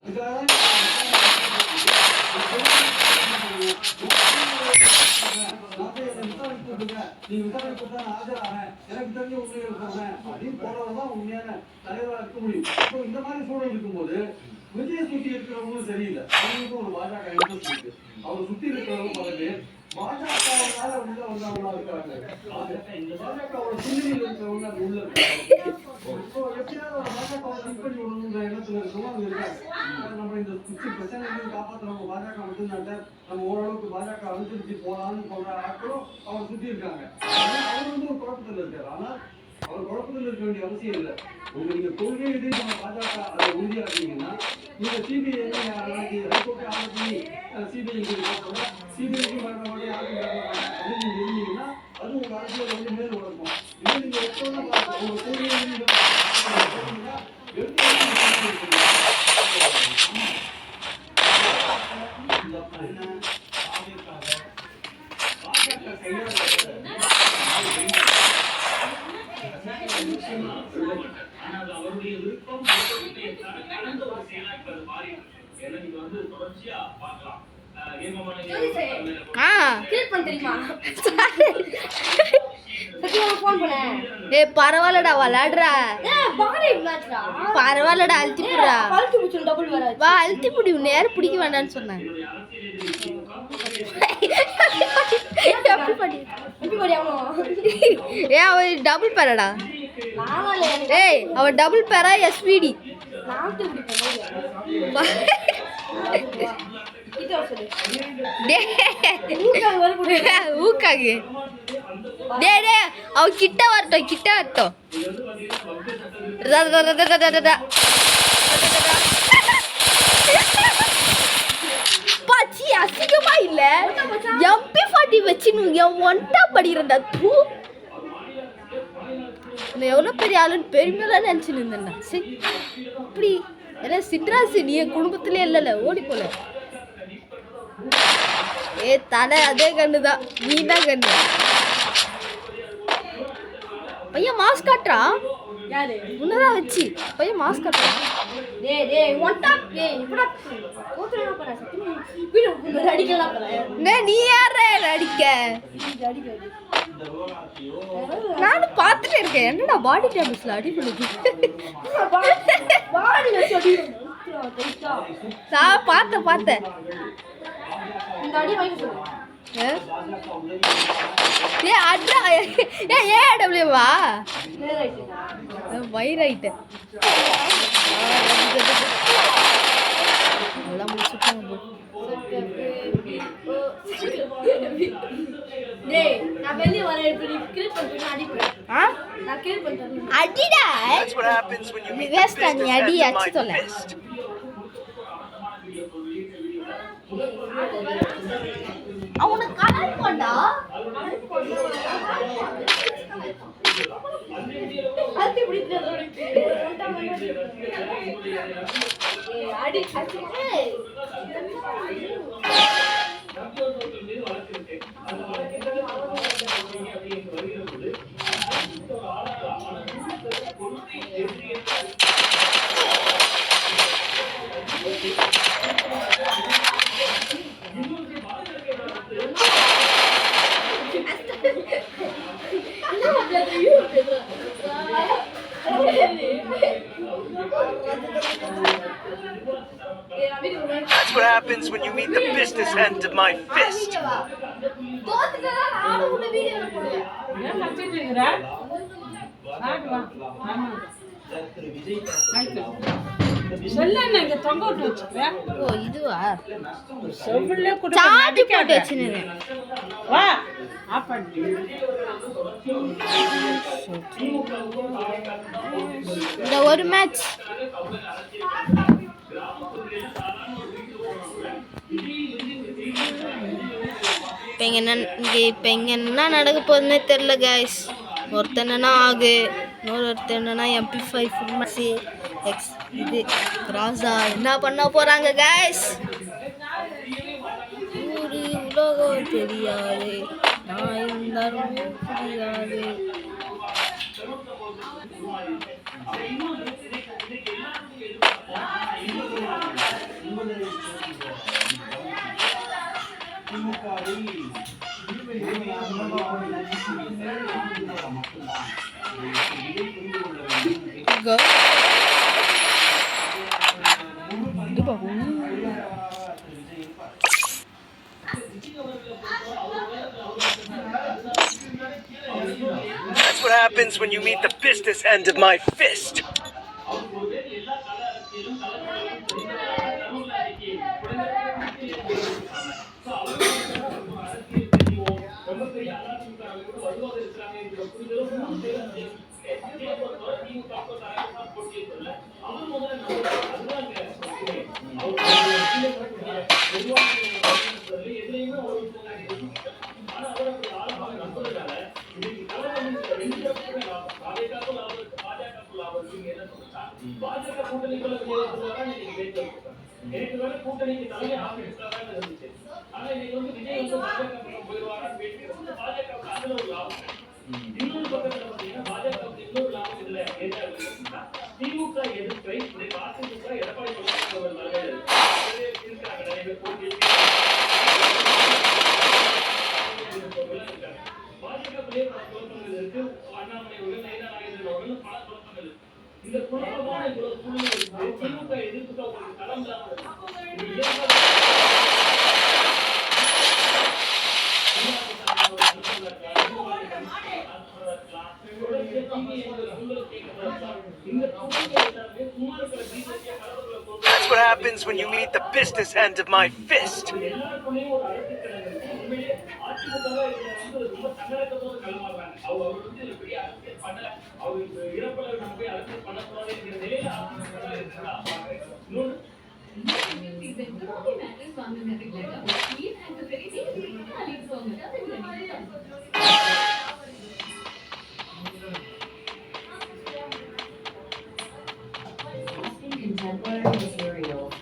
நீ விசாரணைக்கு தான் ஆஜராகிறேன், எனக்கு தெரிஞ்ச உண்மைகள் சொல்றேன் அப்படின்னு போறவதான் உண்மையான தலைவராக இருக்க முடியும். இப்போ இந்த மாதிரி சூழல் இருக்கும்போது விஜய சுத்தி இருக்கிறவங்களும் சரியில்லை. அவங்களுக்கும் ஒரு பாஜக இன்ட்ரெஸ்ட் இருக்கு. அவர் சுத்தி இருக்கிறவங்க பிறகு பாஜகவால உள்ள வந்தவங்களா இருக்கிறாங்க. பாஜகவோட பின்னணியில் இருக்கிறவங்க அது உள்ள இருக்காங்க. இப்போ எப்படியாவது ஒரு பாஜகவை லிங்க் பண்ணி விடணுன்ற எண்ணத்துல இருக்கவும் அங்க இருக்காங்க. நம்ம இந்த சுத்தி பிரச்சனைகளை காப்பாற்றுறவங்க பாஜக மட்டும்தாங்க, நம்ம ஓரளவுக்கு பாஜக அனுசரிச்சு போலான்னு சொல்ற ஆட்களும் அவரை சுத்தி இருக்காங்க. அவர் வந்து ஒரு குழப்பத்தில் இருக்காரு. ஆனா அவர் குழப்பத்தில் இருக்க வேண்டிய அவசியம் இல்லை. நீங்க கொள்கை எதிர்த்து நம்ம பாஜக அதை உறுதியா இருக்கீங்கன்னா நீங்க சிபிஐ ஹைகோர்ட்டை ஆர்டர் பண்ணி சிபிஐக்கு சிபிஐக்கு மறுபடியும் அப்படின்னு நீங்க இருந்தீங்கன்னா அது உங்க அரசியல் வந்து மேல் வளர்க்கும். இல்லை நீங்க எப்போதும் உங்க கொள்கையை அவருடைய விருப்பம் தொடர்ச்சியா பார்க்கலாம். பரவாயில்லடா விளையாடுறா, பரவாயில்லடா அழுத்தி புடுறா, வா அழுத்தி புடி, நேரம் பிடிக்க வேண்டாம்னு சொன்னேன். ஏ அவ டபுள் பேரடா, ஏய் அவ டபுள் பேரா எஸ்பிடி ஊக்காகு. டே டே அவ கிட்ட வரட்டும், கிட்ட வரட்டும். பாச்சி அசிங்கமா இல்ல, MP40 வச்சு ஒன்டா படிக்கிறா. எவ்வளோ பெரிய ஆளுன்னு பெருமையெல்லாம் நினச்சின்னு இருந்தேன்டா. சரி இப்படி எல்லாம் சிட்ராசி நீ என் குடும்பத்திலே இல்லைல்ல, ஓடி போல. ஏ தலை அதே கண்ணு தான், நீ தான் கண்ணு. பையன் மாஸ்க் காட்டுறான், உன்னதான் வச்சு பையன் மாஸ்க் காட்டுறான். நீ யார அடிக்க? நானும் பார்த்துட்டே இருக்கேன், என்னடா பாடி டேபிள்ஸ்ல அடி பண்ணுது. நான் பார்த்தேன். ஏடபிள்யூவா வைரைட்டு எல்லாம் முடிச்சுட்டோம். அடிடா வேஸ்டா, நீ அடி அச்சு சொல்ல. அவனுக்கு கலர் போண்டா அடி That's what happens when you meet the business end of my fist. ஓ இதுவா சார்ஜ் போட்டு வச்சிருந்தேன். வா ஆஃப் பண்ணு. இந்த ஒரு மேட்ச் இப்போ இங்கே என்ன நடக்க போகுதுன்னே தெரில கைஸ். ஒருத்தன் என்னன்னா ஆகு, ஒருத்தன் என்னன்னா MP5 ஃபுல்மசி எக்ஸ் இது ராசா என்ன பண்ண போகிறாங்க கைஸ். ஊரு உலகம் தெரியாது, நான் இருந்தாலும் புரியாது. Go. Di ba po? That's what happens when you meet the business end of my fist. That's what happens when you meet the business end of my fist. Contemporary material.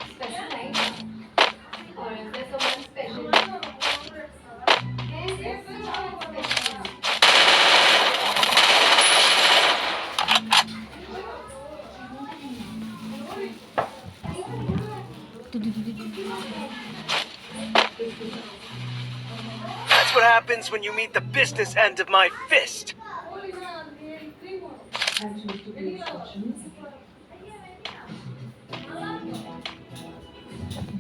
Special night? Or is there someone special? Is there someone special? That's what happens when you meet the business end of my fist. Actions to be instructions.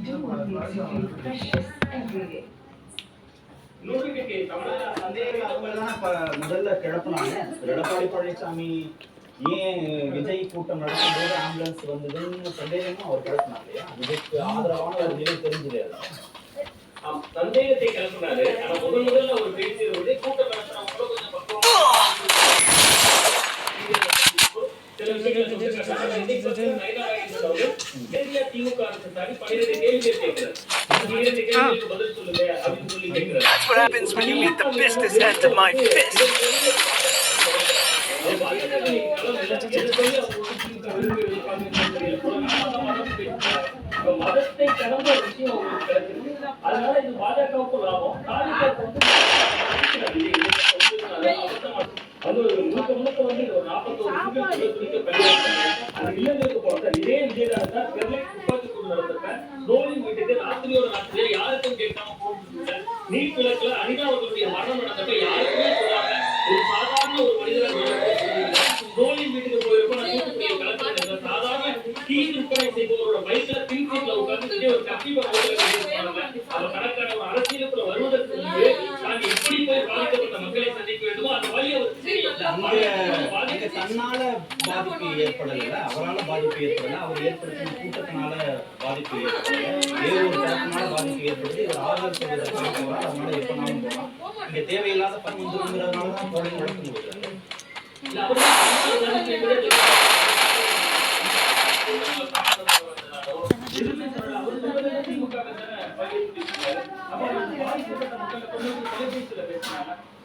Do what makes you feel precious every day. முதல்ல கிளப்பினாங்க எடப்பாடி பழனிசாமி ஏன் விஜய் கூட்டம் நடக்கும்போது ambulance வந்ததுன்னு சந்தேகமும் அவர் கிளப்பினாங்க இல்லையா? விஜய்க்கு ஆதரவான ஒரு நிலை தெரிஞ்சது. சந்தேகத்தை கிளப்பினாரு. ஆனா முதல்ல ஒரு பேசியது கூட்டம் நடத்துறவங்களும் கொஞ்சம் பக்கம் சில விஷயங்கள் திமுக அரசு தாண்டி 12 கேள்விகள் கேட்கிறார். 12 கேள்விகளுக்கு பதில் சொல்லுங்க அப்படின்னு சொல்லி கேட்கிறார். That's what happens when you meet the business end of my fist. மதத்தை கடந்த ஒரு விஷயம் உங்களுக்கு கிடைச்சிருக்கு. அதனால இது பாஜகவுக்கு லாபம். அது முழுக்க முழுக்க வந்து ஒரு 41 அது இல்லங்களுக்கு போறத இதே விஜயகாந்த் தான் ஸ்டெர்லைட் துப்பாக்கிக்குள் நடந்தப்ப ரோலிங் வீட்டுக்கு ராத்திரியோட ராத்திரியா யாருக்கும் கேட்காம போட்டு நீட் விளக்குல அனிதா அவர்களுடைய மரணம் நடந்தப்ப யாருக்குமே சொல்லாம ஒரு சாதாரண ஒரு மனிதர் ரோலிங் வீட்டுக்கு போயிருப்ப நான் தூத்துக்குடிய கலெக்டர் சாதாரண டீ விற்பனை செய்பவரோட வயசுல பின்சீட்ல உட்கார்ந்து ஒரு கத்திப்பா அவ கணக்கான ஒரு அரசியலுக்குள்ள வருவதற்கு முன்பு நாங்கள் எப்படி போய் பாதிக்கப்பட்ட மக்களை சந்திக்க வேண்டுமோ அந்த வழி அவருக்கு அங்க தன்னால பாதிப்பு ஏற்படல, அவரால் பாதிப்பு ஏற்படல, அவர் ஏற்படுத்தின கூட்டத்தினால பாதிப்பு ஏற்படல, வேறு ஒரு தரப்பினால பாதிப்பு ஏற்படுது. இவர் ஆறுதல் சொல்வதற்காக போறார். அதனால எப்பனாலும் போகலாம். இங்க தேவையில்லாத பணம் வந்துருங்கிறதுனால தான் தொடர்ந்து நடக்க முடியாது.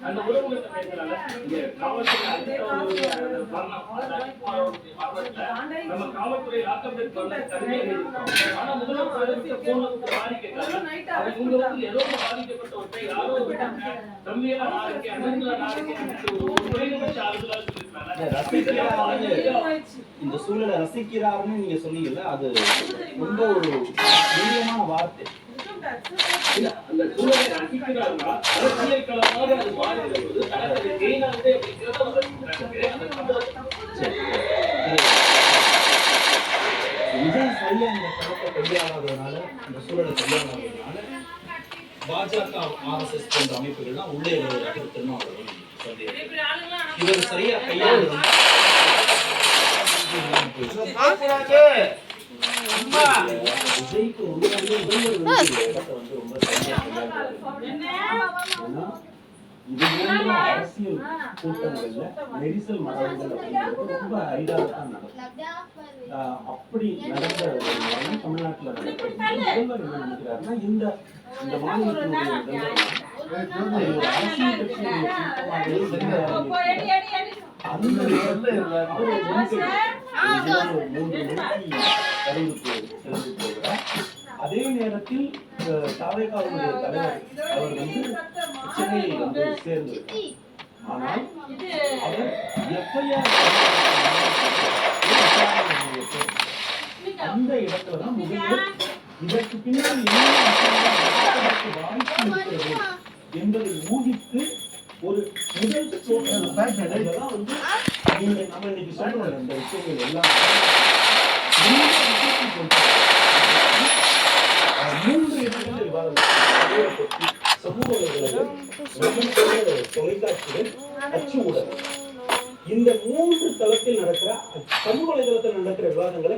அந்த உறவுகளை பேசுறாங்க. நம்ம காவல்துறை லாக்கப் ஆனா முதல்ல போன்ல பாதிக்கிறாங்க. அது இவங்க வந்து ஏதோ ஒரு பாதிக்கப்பட்டவர்கிட்ட யாரோ விட்டாங்க, கம்மியா நாளைக்கு அண்ணன்ல நாளைக்கு ஒரு குறைந்தபட்ச ஆளுகளா சொல்லியிருக்காங்க. இந்த சூழலை ரசிக்கிறாருன்னு நீங்க சொன்னீங்கல்ல, அது ரொம்ப ஒரு முக்கியமான வார்த்தை. இல்ல, அந்த சூழலை ரசிக்கிறாருன்னா அரசியல்களமாக அது மாறுகிறது. தனது கெயினானது அப்படிங்கிறத அவர் ரசிக்கிறாங்க. அந்த சம்பவத்தை விஜய் சரியா இந்த களத்தை கையாளாததுனால, இந்த சூழலை கையாளாததுனால பாஜக RSS போன்ற அமைப்புகள்லாம் உள்ளே வருவதாக திருமாவளவன் சந்தேகம். இவர் சரியா கையாளுறது விஜய்க்கு உண்மையாவே முதல்வர் வந்து இந்த இடத்தை வந்து ரொம்ப சரியா கையாளுறாரு. ஏன்னா இது போன்ற அரசியல் கூட்டங்கள்ல நெரிசல் மரணங்கள் அப்படிங்கிறது ரொம்ப அரிதாகத்தான் நடக்கும். அப்படி நடந்த ஒரு மரணம் தமிழ்நாட்டில் நடக்கிறது. முதல்வர் என்ன நினைக்கிறாருன்னா, இந்த மாநிலத்தினுடைய முதல்வர் ஒரு அரசியல் கட்சியுடைய கூட்டமாக அந்த நேரத்தில் அவர் 3 மணிக்கு கடந்து போகிறார். அதே நேரத்தில் தாவேகாவுடைய தலைவர் அவர் வந்து சென்னையை வந்து சேர்ந்து, ஆனால் அவர் FIR அந்த இடத்துலதான் முதல்வர் இதற்கு பின்னால் வாய்ப்பு இருக்கிறது என்பதை ஊகித்து ஒரு முதல் சோதனைதான் வந்து நீங்க நம்ம இன்னைக்கு சொல்றோம். இந்த விஷயங்கள் எல்லாம் 3 இடங்களில் விவாதம், சமூக தொலைக்காட்சிகள், அச்சு ஊடகம், இந்த 3 தளத்தில் நடக்கிற சமூக வலைதளத்தில் நடக்கிற விவாதங்களை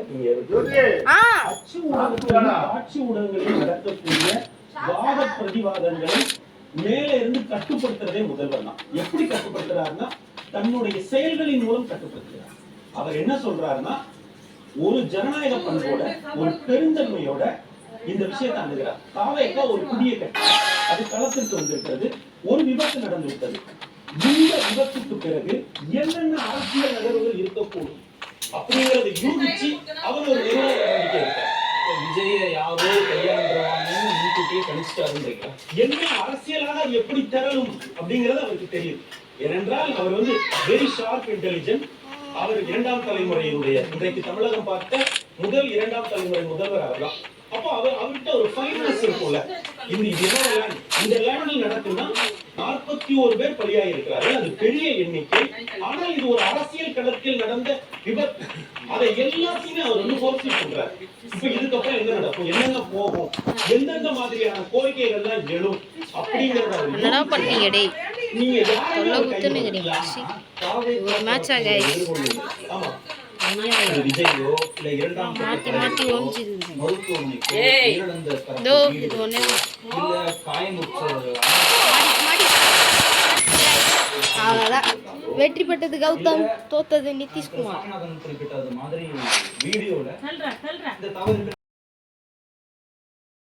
அச்சு ஊடகத்தில் ஆட்சி ஊடகங்களில் நடக்கக்கூடிய வாத பிரதிவாதங்களை மேலே இருந்து கட்டுப்படுத்துறதே முதல்வர் தான். எப்படி கட்டுப்படுத்துறாருன்னா, தன்னுடைய செயல்களின் மூலம் கட்டுப்படுத்துறார். அவர் என்ன சொல்றாருன்னா, ஒரு ஜனநாயக பண்போட, ஒரு பெருந்தன்மையோட இந்த விஷயத்தை அணுகிறார். தாவேகா ஒரு புதிய கட்சி, அது களத்திற்கு வந்திருக்கிறது. ஒரு விபத்து நடந்து விட்டது. இந்த விபத்துக்கு பிறகு என்னென்ன அரசியல் நகர்வுகள் இருக்கக்கூடும் அப்படிங்கறதை யூகிச்சு அவர் ஒரு நிர்வாக நடவடிக்கை எடுத்தார். விஜய யாரோ கையாளுவாங்கன்னு முன்கூட்டியே கணிச்சிட்டாருன்றீங்க. என்ன அரசியலாக அது எப்படி தரலும் அப்படிங்கறது அவருக்கு தெரியும். ஏனென்றால் அவர் வந்து வெரி ஷார்ப் இன்டெலிஜென்ட். அவர் 2ஆம் தலைமுறையினுடைய, இன்றைக்கு தமிழகம் பார்த்த முதல் 2ஆம் தலைமுறை முதல்வர் அவர்தான். அப்போ அவர்கிட்ட ஒரு ஃபைனஸ் இருக்கும்ல. இந்த லேண்டில் நடக்குன்னா 41 பேர் பலியாகி இருக்கிறார்கள். அது பெரிய எண்ணிக்கை. ஆனால் இது ஒரு அரசியல் களத்தில் நடந்த விபத்து. அதை எல்லாத்தையுமே அவர் வந்து போர்த்தி பண்றாரு. இப்ப இதுக்கப்புறம் என்ன நடக்கும், என்னென்ன போகும், எந்தெந்த மாதிரியான கோரிக்கைகள்லாம் எழும் அப்படிங்கறத நீங்க விஜயோ இல்ல 2ஆம் மருத்துவமனைக்கோ இல்ல காயமுற்ற வெற்றி பெற்றது கௌதம், தோத்தது நிதிஷ்குமார். குறிப்பிட்டது மாதிரி வீடியோல இந்த தவறு